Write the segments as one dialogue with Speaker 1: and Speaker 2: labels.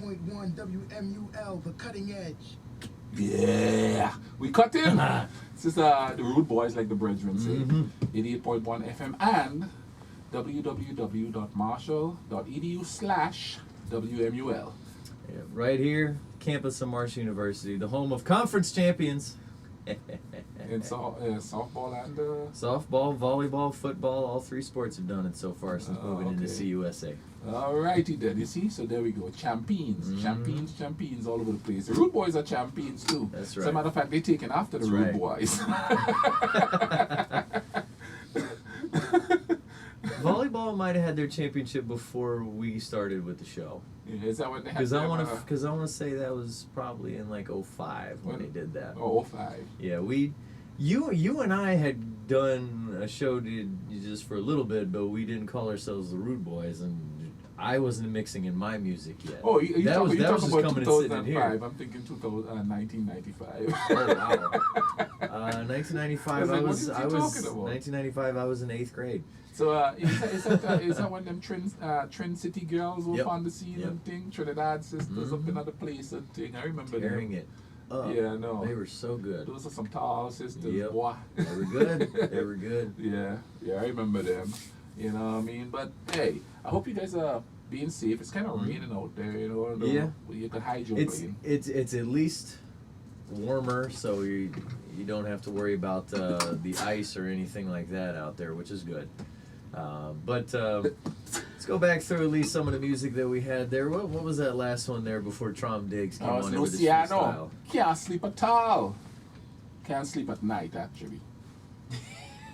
Speaker 1: 88.1 WMUL, the cutting edge.
Speaker 2: Yeah, we cut in. This is the Rude Boys, like the brethren say. 88.1 FM and www.marshall.edu/WMUL.
Speaker 3: Yeah, right here, campus of Marshall University, the home of conference champions.
Speaker 2: In softball and
Speaker 3: softball, volleyball, football, all three sports have done it so far since moving into CUSA.
Speaker 2: Alrighty then, you see, so there we go. Champions, champions all over the place. The Rude Boys are champions too.
Speaker 3: That's right.
Speaker 2: As a matter of fact, they're taken after the Rude Boys.
Speaker 3: Volleyball might have had their championship before we started with the show.
Speaker 2: Yeah, is that what they had?
Speaker 3: Because I want to say that was probably in like 05 when they did that.
Speaker 2: Oh, 05.
Speaker 3: Yeah, you and I had done a show just for a little bit, but we didn't call ourselves the Rude Boys, and I wasn't mixing in my music yet.
Speaker 2: Oh, you talking about
Speaker 3: 2005?
Speaker 2: I'm thinking 1995.
Speaker 3: Oh wow. 1995. I was 1995. I was in 8th grade.
Speaker 2: So is that one of them Trend City girls who on the scene and thing? Trinidad sisters up in other place and thing. I remember
Speaker 3: tearing
Speaker 2: them.
Speaker 3: It up.
Speaker 2: Yeah, no.
Speaker 3: They were so good.
Speaker 2: Those are some tall sisters, boy.
Speaker 3: They were good. They were good.
Speaker 2: Yeah, I remember them. You know what I mean? But hey, I hope you guys are being safe. It's kind of raining out there, you know. You can hide your plane.
Speaker 3: It's at least warmer, so you don't have to worry about the ice or anything like that out there, which is good. But let's go back through at least some of the music that we had there. What was that last one there before Trom Diggs came on with his freestyle?
Speaker 2: Can't sleep at all. Can't sleep at night, actually.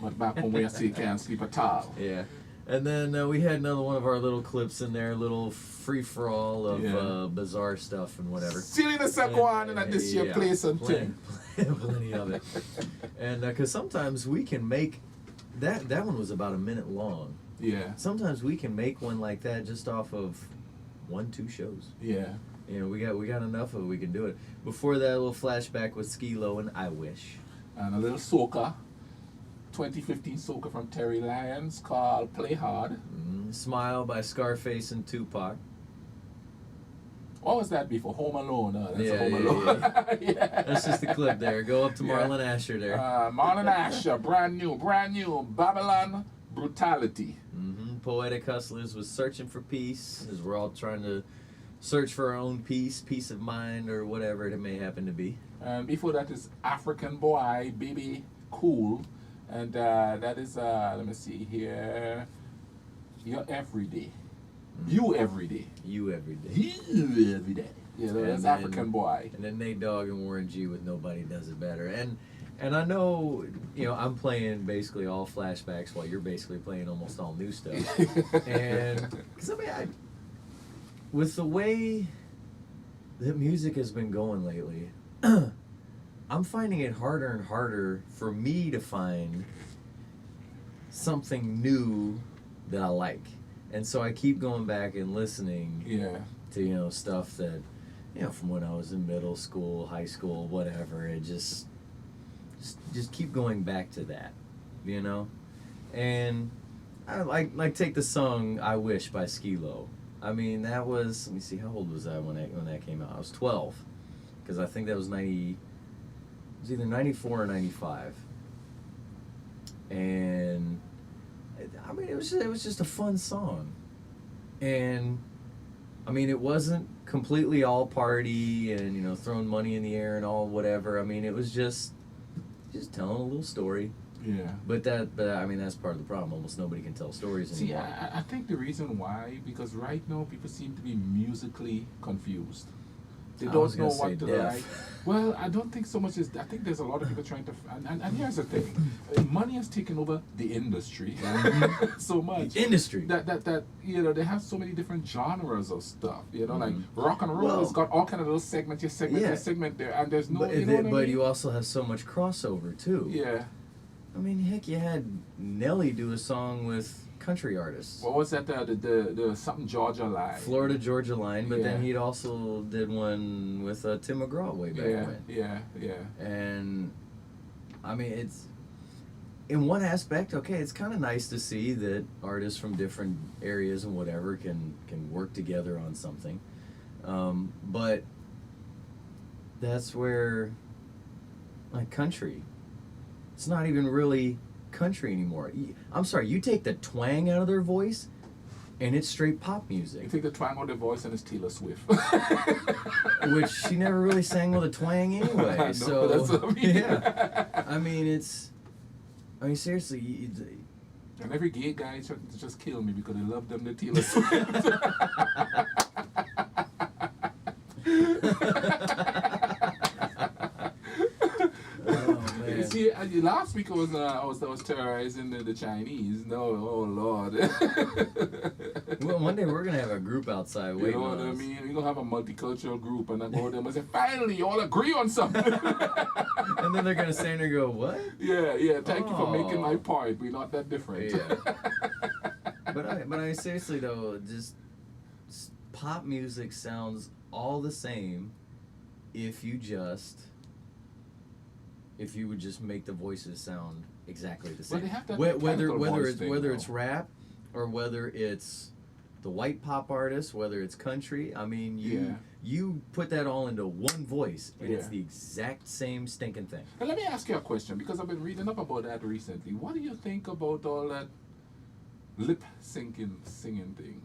Speaker 2: But back when we say can't sleep at all.
Speaker 3: Yeah. And then we had another one of our little clips in there, little free-for-all of bizarre stuff and whatever.
Speaker 2: Silly the second one and this year place and thing.
Speaker 3: Plenty of it. And because sometimes we can make... That one was about a minute long.
Speaker 2: Yeah.
Speaker 3: Sometimes we can make one like that just off of 1-2 shows.
Speaker 2: Yeah.
Speaker 3: You know, we got enough of it, we can do it. Before that, a little flashback with Skee-Lo and I Wish.
Speaker 2: And a little soca. 2015 soca from Terry Lyons called Play Hard.
Speaker 3: Smile by Scarface and Tupac.
Speaker 2: What was that before? Home Alone. That's Home Alone.
Speaker 3: Yeah. That's just the clip there. Go up to Marlon Asher there.
Speaker 2: Marlon Asher, brand new. Babylon Brutality.
Speaker 3: Poetic Hustlers was Searching for Peace, as we're all trying to search for our own peace of mind, or whatever it may happen to be.
Speaker 2: And before that is African Boy, Baby Cool. And that is, let me see here, You're Everyday. You Everyday.
Speaker 3: You Everyday.
Speaker 2: You Everyday. Yeah, that's African Boy.
Speaker 3: And then Nate Dogg and Warren G with Nobody Does It Better. And I know, I'm playing basically all flashbacks while you're basically playing almost all new stuff. And, because with the way that music has been going lately, I'm finding it harder and harder for me to find something new that I like. And so I keep going back and listening to, stuff that, from when I was in middle school, high school, whatever. It just keep going back to that, And I like take the song I Wish by Skee-Lo. I mean, that was, let me see, how old was I when that came out? I was 12. Because I think that was it was either 94 or 95. And I mean, it was just a fun song. And I mean, it wasn't completely all party and throwing money in the air and all whatever. I mean, it was just telling a little story.
Speaker 2: Yeah.
Speaker 3: But I mean, that's part of the problem. Almost nobody can tell stories anymore.
Speaker 2: See, I think the reason why, because right now people seem to be musically confused. They don't know what to like. Well, I don't think so much as, I think there's a lot of people trying to, and here's the thing, money has taken over the industry so much.
Speaker 3: The industry.
Speaker 2: That they have so many different genres of stuff, like rock and roll has got all kind of little segment there, and there's no,
Speaker 3: But you also have so much crossover too.
Speaker 2: Yeah.
Speaker 3: I mean, heck, you had Nelly do a song with country artists.
Speaker 2: What was that? The something Georgia line.
Speaker 3: Florida Georgia line, but then he also did one with Tim McGraw way back when.
Speaker 2: Yeah.
Speaker 3: And I mean, it's in one aspect, okay, it's kind of nice to see that artists from different areas and whatever can work together on something. But that's where, like, country, it's not even really country anymore. I'm sorry, you take the twang out of their voice, and it's straight pop music.
Speaker 2: You take the twang out of their voice and it's Taylor Swift.
Speaker 3: Which she never really sang with a twang anyway.
Speaker 2: No,
Speaker 3: so
Speaker 2: that's what I mean.
Speaker 3: Yeah, I mean seriously.
Speaker 2: And every gay guy tried to just kill me because they love them the Taylor Swift. See, last week I was terrorizing the Chinese. No, oh Lord.
Speaker 3: Well, one day we're gonna have a group outside waiting.
Speaker 2: You know what I mean? We're gonna have a multicultural group, and I go to them and say, "Finally, you all agree on something."
Speaker 3: And then they're gonna stand there and go, "What?"
Speaker 2: Yeah. Thank you for making my point. We're not that different.
Speaker 3: Yeah. But I seriously though, just pop music sounds all the same if you would just make the voices sound exactly the same.
Speaker 2: Well, they have that
Speaker 3: whether it's rap or whether it's the white pop artist, whether it's country. I mean, you put that all into one voice, and it's the exact same stinking thing.
Speaker 2: Now, let me ask you a question, because I've been reading up about that recently. What do you think about all that lip singing thing?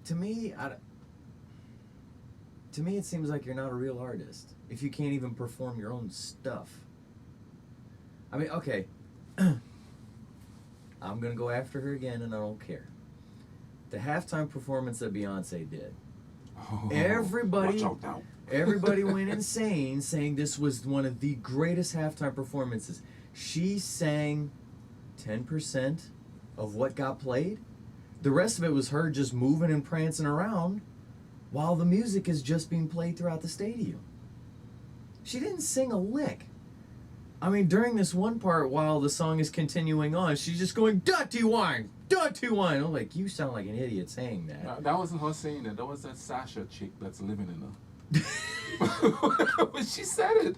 Speaker 3: To me, it seems like you're not a real artist if you can't even perform your own stuff. I mean, okay, I'm gonna go after her again, and I don't care. The halftime performance that Beyonce did, everybody went insane, saying this was one of the greatest halftime performances. She sang 10% of what got played. The rest of it was her just moving and prancing around while the music is just being played throughout the stadium. She didn't sing a lick. I mean, during this one part while the song is continuing on, she's just going, "Dirty wine! Dirty wine!" I'm like, you sound like an idiot saying that.
Speaker 2: That wasn't her saying that. That was that Sasha chick that's living in her. When she said it,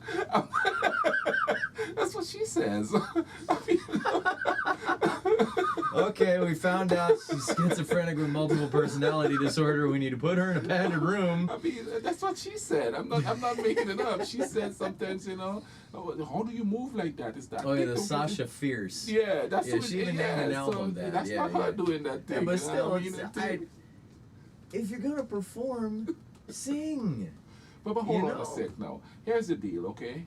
Speaker 2: that's what she says.
Speaker 3: Okay, we found out she's schizophrenic with multiple personality disorder. We need to put her in a padded room.
Speaker 2: I mean, that's what she said. I'm not making it up. She said sometimes, how do you move like that? Is that?
Speaker 3: Oh yeah, the Sasha Fierce.
Speaker 2: Yeah, that's what
Speaker 3: she even named an album that.
Speaker 2: That's not her doing that thing.
Speaker 3: Yeah, but still, if you're gonna perform, sing.
Speaker 2: But hold on a sec now. Here's the deal, okay?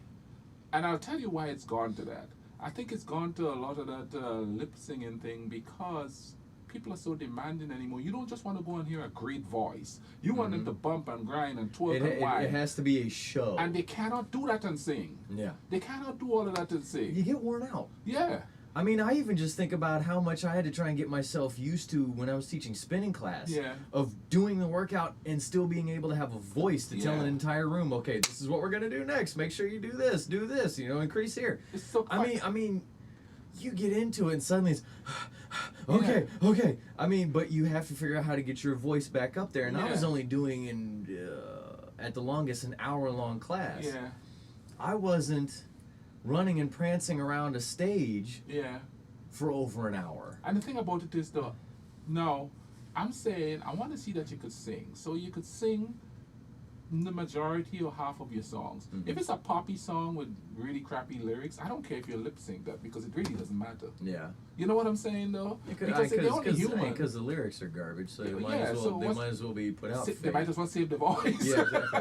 Speaker 2: And I'll tell you why it's gone to that. I think it's gone to a lot of that lip singing thing because people are so demanding anymore. You don't just want to go and hear a great voice. You want them to bump and grind and twerk and whine.
Speaker 3: It has to be a show.
Speaker 2: And they cannot do that and sing.
Speaker 3: Yeah.
Speaker 2: They cannot do all of that and sing.
Speaker 3: You get worn out.
Speaker 2: Yeah.
Speaker 3: I mean, I even just think about how much I had to try and get myself used to when I was teaching spinning class.
Speaker 2: Yeah. Of
Speaker 3: doing the workout and still being able to have a voice to tell an entire room, okay, this is what we're going to do next. Make sure you do this, increase here.
Speaker 2: It's so
Speaker 3: I mean, you get into it and suddenly it's, okay. I mean, but you have to figure out how to get your voice back up there. And I was only doing, at the longest, an hour-long class.
Speaker 2: Yeah.
Speaker 3: I wasn't running and prancing around a stage for over an hour.
Speaker 2: And the thing about it is, though, no, I'm saying I want to see that you could sing. So you could sing the majority or half of your songs. Mm-hmm. If it's a poppy song with really crappy lyrics, I don't care if you lip sync that because it really doesn't matter.
Speaker 3: Yeah.
Speaker 2: You know what I'm saying, though? Because they're only human.
Speaker 3: Because the lyrics are garbage, so they might as well be put out.
Speaker 2: They might as well save the voice.
Speaker 3: Yeah, exactly.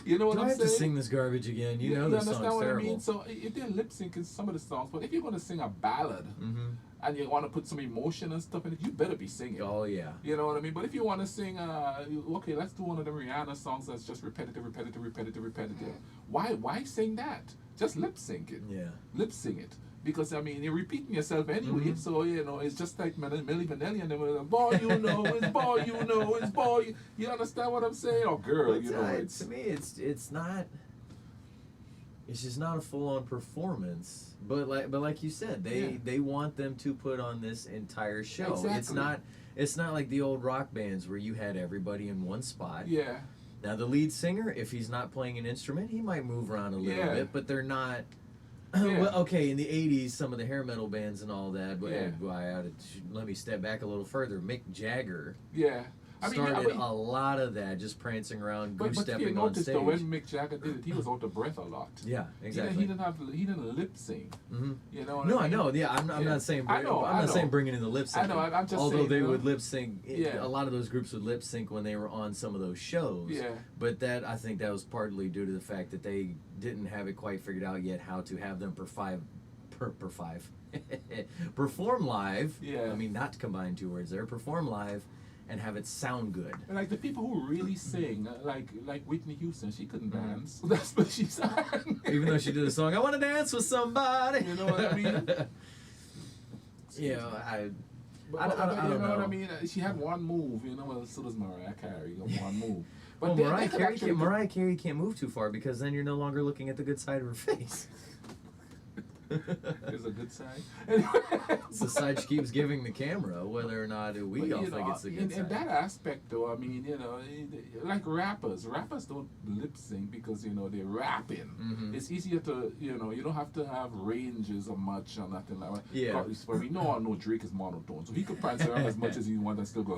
Speaker 2: You know what I'm saying?
Speaker 3: Do I have to sing this garbage again? You know the song's terrible. I mean?
Speaker 2: So if they're lip syncing some of the songs, but if you're going to sing a ballad and you want to put some emotion and stuff in it, you better be singing.
Speaker 3: Oh, yeah.
Speaker 2: You know what I mean? But if you want to sing, okay, let's do one of the Rihanna songs that's just repetitive. Why sing that? Just lip sync it.
Speaker 3: Yeah.
Speaker 2: Lip sync it. Because, I mean, you're repeating yourself anyway, so, it's just like Milli Vanilli and them, boy, it's boy, it's boy. You understand what I'm saying? Or girl,
Speaker 3: it's... To me, it's not... It's just not a full-on performance, but like you said, they want them to put on this entire show.
Speaker 2: Exactly.
Speaker 3: It's not like the old rock bands where you had everybody in one spot.
Speaker 2: Yeah.
Speaker 3: Now the lead singer, if he's not playing an instrument, he might move around a little bit, but they're not
Speaker 2: Yeah.
Speaker 3: Well, okay, in the 80s, some of the hair metal bands and all that, but
Speaker 2: Yeah.
Speaker 3: let me step back a little further. Mick Jagger
Speaker 2: Yeah.
Speaker 3: started a lot of that, just prancing around,
Speaker 2: but if you
Speaker 3: goose-stepping on
Speaker 2: notice
Speaker 3: stage.
Speaker 2: though, when Mick Jagger did it, he was out of breath a lot.
Speaker 3: Yeah, exactly.
Speaker 2: He didn't lip sync.
Speaker 3: Mm-hmm.
Speaker 2: You know what
Speaker 3: No,
Speaker 2: I mean?
Speaker 3: I know. Yeah, I'm not saying.
Speaker 2: I know,
Speaker 3: I'm
Speaker 2: I
Speaker 3: not
Speaker 2: know.
Speaker 3: saying bringing in the lip sync.
Speaker 2: I know, I'm just
Speaker 3: Although
Speaker 2: saying,
Speaker 3: they
Speaker 2: you know?
Speaker 3: would lip sync.
Speaker 2: Yeah.
Speaker 3: A lot of those groups would lip sync when they were on some of those shows.
Speaker 2: Yeah.
Speaker 3: But I think that was partly due to the fact that they didn't have it quite figured out yet how to have them perform live.
Speaker 2: Yeah.
Speaker 3: I mean, not to combine two words there. Perform live, and have it sound good.
Speaker 2: And like the people who really sing, like Whitney Houston, she couldn't dance. That's what she sang.
Speaker 3: Even though she did a song, I want to dance with somebody.
Speaker 2: You know what I mean?
Speaker 3: You know, I
Speaker 2: But,
Speaker 3: don't
Speaker 2: you know
Speaker 3: know.
Speaker 2: what I mean? She had one move, you know. Well, so does Mariah Carey. Got one move.
Speaker 3: Well,
Speaker 2: they
Speaker 3: Mariah
Speaker 2: could
Speaker 3: Carey,
Speaker 2: actually-
Speaker 3: Mariah Carey can't move too far because then you're no longer looking at the good side of her face.
Speaker 2: There's a good side.
Speaker 3: It's the side she keeps giving the camera, whether or not we
Speaker 2: But,
Speaker 3: all
Speaker 2: you
Speaker 3: think
Speaker 2: know,
Speaker 3: it's the good
Speaker 2: in
Speaker 3: side.
Speaker 2: that aspect, though, I mean, you know, like rappers don't lip sync because you know they're rapping.
Speaker 3: Mhm.
Speaker 2: It's easier to, you know, you don't have to have ranges or much or nothing like that.
Speaker 3: Yeah.
Speaker 2: But we know Drake is monotone, so he could prance around as much as he wants and still go.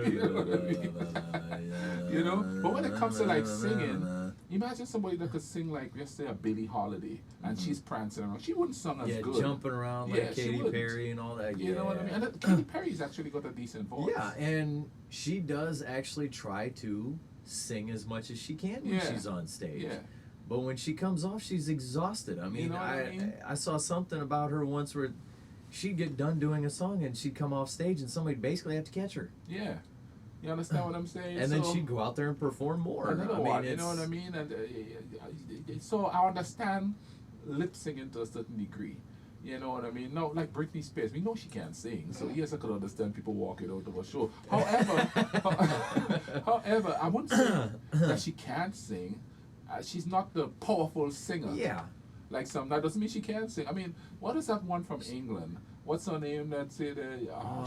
Speaker 2: You know what I mean? You know, but when it comes to like singing, imagine somebody that could sing like, let's say, a Billie Holiday, and she's prancing around. She wouldn't sing as
Speaker 3: Yeah,
Speaker 2: good.
Speaker 3: jumping around
Speaker 2: Yeah,
Speaker 3: like
Speaker 2: she
Speaker 3: Katy
Speaker 2: wouldn't.
Speaker 3: Perry and all that.
Speaker 2: You know what I mean? And Katy Perry's actually got a decent voice.
Speaker 3: Yeah, and she does actually try to sing as much as she can when
Speaker 2: Yeah.
Speaker 3: she's on stage.
Speaker 2: Yeah.
Speaker 3: But when she comes off, she's exhausted. I mean,
Speaker 2: know what I mean?
Speaker 3: I saw something about her once where she'd get done doing a song and she'd come off stage and somebody'd basically have to catch her.
Speaker 2: Yeah. You understand what I'm saying?
Speaker 3: And then she'd go out there and perform more.
Speaker 2: Another
Speaker 3: I mean,
Speaker 2: one, you know what I mean? And so I understand lip singing to a certain degree. You know what I mean? No, like Britney Spears, we know she can't sing, so yes, I could understand people walking out of a show. However, I wouldn't say that she can't sing. She's not the powerful singer.
Speaker 3: Yeah.
Speaker 2: Like some, that doesn't mean she can't sing. I mean, what is that one from England? What's her name that said,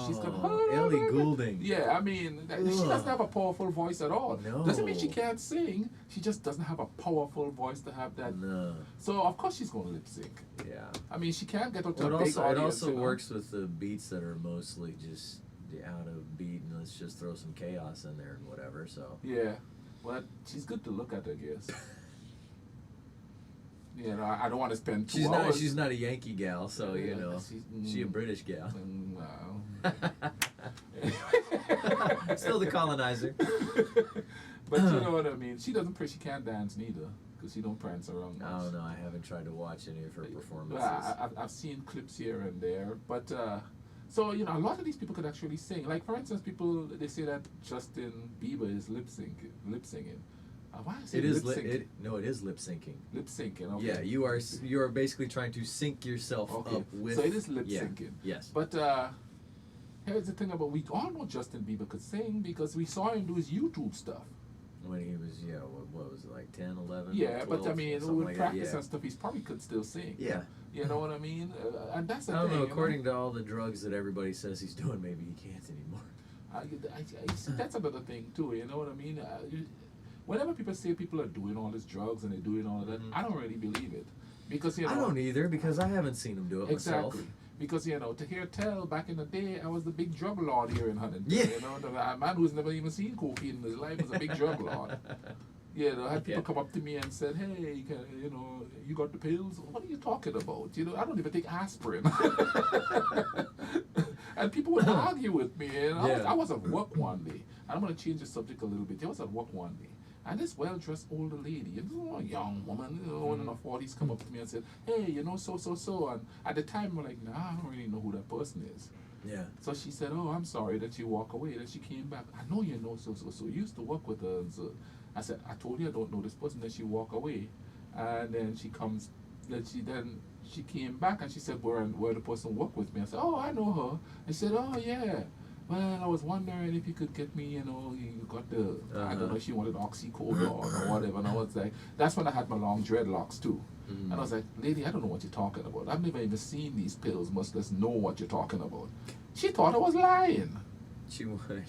Speaker 2: she's got...
Speaker 3: Ellie Goulding.
Speaker 2: Yeah, I mean, she doesn't have a powerful voice at all.
Speaker 3: No.
Speaker 2: Doesn't mean she can't sing. She just doesn't have a powerful voice to have that.
Speaker 3: No.
Speaker 2: So, of course, she's going to lip sync.
Speaker 3: Yeah.
Speaker 2: I mean, she can't get up to
Speaker 3: Well,
Speaker 2: a big
Speaker 3: it
Speaker 2: audience.
Speaker 3: also
Speaker 2: you know?
Speaker 3: works with the beats that are mostly just out of beat, and let's just throw some chaos in there and whatever. So
Speaker 2: Yeah. Well, she's good to look at, I guess. You know, I don't want to spend 2 hours.
Speaker 3: she's not a Yankee gal, so you
Speaker 2: Yeah,
Speaker 3: know
Speaker 2: she's-
Speaker 3: she a British gal.
Speaker 2: No.
Speaker 3: Still the colonizer.
Speaker 2: But you know what I mean. She can't dance neither, because she don't prance around much.
Speaker 3: Oh no, I haven't tried to watch any of her performances.
Speaker 2: Well, I've seen clips here and there, but so you know, a lot of these people could actually sing. Like for instance, they say that Justin Bieber is lip singing. Why is
Speaker 3: It
Speaker 2: it
Speaker 3: is
Speaker 2: lip syncing?
Speaker 3: it is lip syncing.
Speaker 2: Lip syncing. Okay.
Speaker 3: Yeah, you are basically trying to sync yourself
Speaker 2: Okay.
Speaker 3: up with.
Speaker 2: So it is lip
Speaker 3: yeah,
Speaker 2: syncing.
Speaker 3: Yes.
Speaker 2: But here's the thing about, we all know Justin Bieber could sing because we saw him do his YouTube stuff.
Speaker 3: When he was, what was it, like 10, 11?
Speaker 2: Yeah,
Speaker 3: 12,
Speaker 2: but I mean,
Speaker 3: something
Speaker 2: with
Speaker 3: like
Speaker 2: practice
Speaker 3: that,
Speaker 2: and stuff, he's probably could still sing.
Speaker 3: yeah.
Speaker 2: You know what I mean? And that's the
Speaker 3: I don't
Speaker 2: thing.
Speaker 3: know,
Speaker 2: you
Speaker 3: according to all the drugs that everybody says he's doing, maybe he can't anymore.
Speaker 2: I see that's another thing too. You know what I mean? Whenever people say people are doing all these drugs and they're doing all of that, I don't really believe it, because you know.
Speaker 3: I don't either, because I haven't seen him do it myself.
Speaker 2: Exactly. Because, you know, to hear tell, back in the day, I was the big drug lord here in Huntington.
Speaker 3: Yeah.
Speaker 2: You know, the man who's never even seen cocaine in his life was a big drug lord. Yeah, I had people come up to me and said, hey, you know, you got the pills? What are you talking about? You know, I don't even take aspirin. And people would argue with me. And I was at work one day. I'm going to change the subject a little bit. I was at work one day. And this well-dressed older lady, a young woman, one in her 40s, come up to me and said, hey, you know, so. And at the time, I'm like, nah, I don't really know who that person is.
Speaker 3: Yeah.
Speaker 2: So she said, oh, I'm sorry that you walk away. Then she came back. I know you know so. You used to work with her. And so I said, I told you I don't know this person. Then she walked away. And then she comes, she came back and she said, where the person worked with me. I said, oh, I know her. And she said, oh, yeah. Well, I was wondering if you could get me, you know, you got the, I don't know if she wanted oxycodone or whatever. And I was like, that's when I had my long dreadlocks too. And I was like, lady, I don't know what you're talking about. I've never even seen these pills, much less know what you're talking about. She thought I was lying.
Speaker 3: She wanted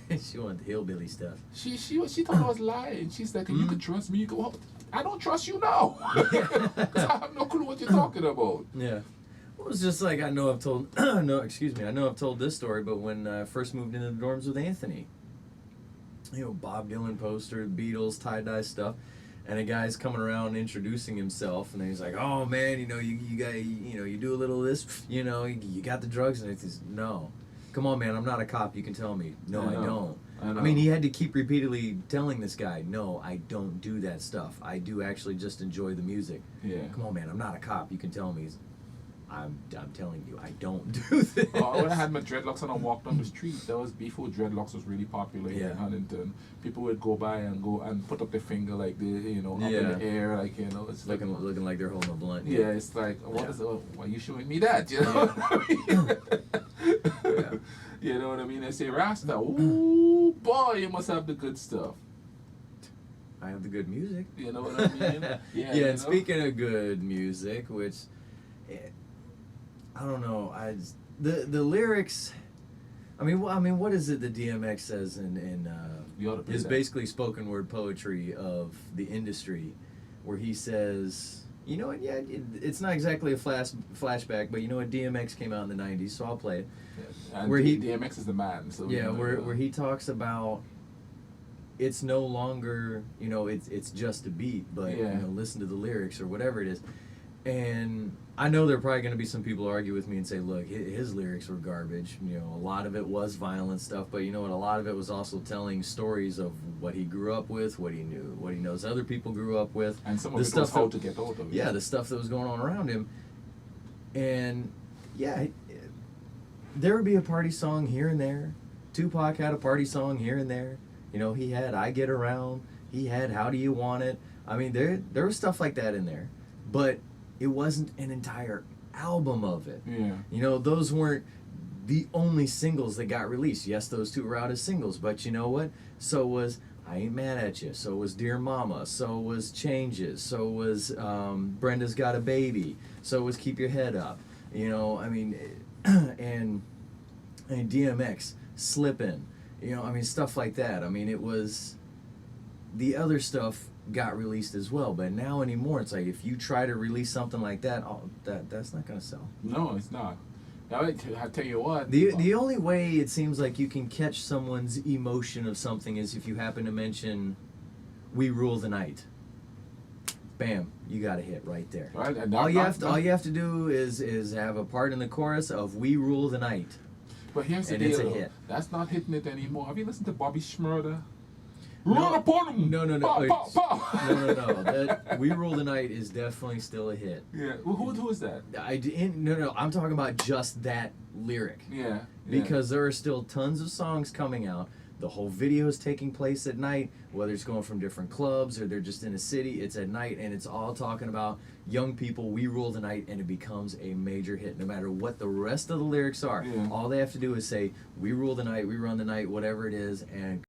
Speaker 3: the hillbilly stuff.
Speaker 2: She thought I was lying. She's like, you could trust me. You go, I don't trust you now. 'Cause I have no clue what you're talking about.
Speaker 3: Yeah. Well, it's just like I know I've told no, excuse me. I know I've told this story, but when I first moved into the dorms with Anthony, you know, Bob Dylan poster, Beatles, tie-dye stuff, and a guy's coming around introducing himself, and then he's like, "Oh man, you know, you got, you know, you do a little of this, you know, you got the drugs," and it's no. Come on, man, I'm not a cop. You can tell me. No, I don't. I mean, he had to keep repeatedly telling this guy, "No, I don't do that stuff. I do actually just enjoy the music."
Speaker 2: Yeah.
Speaker 3: Come on, man, I'm not a cop. You can tell me. I'm telling you, I don't do this.
Speaker 2: Oh, when I had my dreadlocks and I walked on the street, that was before dreadlocks was really popular here in Huntington. People would go by and put up their finger like the, you know, up in the air, like, you know, it's
Speaker 3: looking like they're holding a blunt.
Speaker 2: Yeah, it's like, why are you showing me that? You know what I mean? You know what I mean? They say, Rasta, ooh, boy, you must have the good stuff.
Speaker 3: I have the good music.
Speaker 2: You know what I mean?
Speaker 3: Yeah, and speaking of good music, which, I don't know, the lyrics, I mean, what is it that DMX says in his basically spoken word poetry of the industry, where he says, you know what, yeah, it's not exactly a flashback, but you know what, DMX came out in the 90s, so I'll play it.
Speaker 2: Yeah. And DMX is the man. So
Speaker 3: yeah, where he talks about, it's no longer, you know, it's just a beat, but, you know, listen to the lyrics or whatever it is. And I know there are probably going to be some people who argue with me and say, look, his lyrics were garbage. You know, a lot of it was violent stuff, but you know what? A lot of it was also telling stories of what he grew up with, what he knew, what he knows other people grew up with.
Speaker 2: And some of it was how to get out of it.
Speaker 3: Yeah, the stuff that was going on around him. And, yeah, there would be a party song here and there. Tupac had a party song here and there. You know, he had I Get Around. He had How Do You Want It. I mean, there was stuff like that in there. But it wasn't an entire album of it.
Speaker 2: Yeah.
Speaker 3: You know, those weren't the only singles that got released. Yes, those two were out as singles, but you know what? So was I Ain't Mad at You. So was Dear Mama. So was Changes. So was Brenda's Got a Baby. So was Keep Your Head Up. You know, I mean, and DMX, Slippin'. You know, I mean, stuff like that. I mean, it was the other stuff got released as well, but now anymore it's like if you try to release something like that, that's not going to sell.
Speaker 2: No, it's not. I tell you what,
Speaker 3: the only way it seems like you can catch someone's emotion of something is if you happen to mention We Rule the Night. Bam, you got a hit right there.
Speaker 2: Right, and
Speaker 3: all you have to do is have a part in the chorus of We Rule the Night.
Speaker 2: But here's the
Speaker 3: and
Speaker 2: deal,
Speaker 3: it's a hit.
Speaker 2: That's not hitting it anymore. Have you listened to Bobby Schmurda?
Speaker 3: No,
Speaker 2: Run upon him!
Speaker 3: No.
Speaker 2: Pow, pow, pow.
Speaker 3: No. That We Rule the Night is definitely still a hit.
Speaker 2: Yeah. Who is that?
Speaker 3: No. I'm talking about just that lyric.
Speaker 2: Yeah.
Speaker 3: Because there are still tons of songs coming out. The whole video is taking place at night, whether it's going from different clubs or they're just in a city, it's at night, and it's all talking about young people, we rule the night, and it becomes a major hit. No matter what the rest of the lyrics are, all they have to do is say, we rule the night, we run the night, whatever it is, and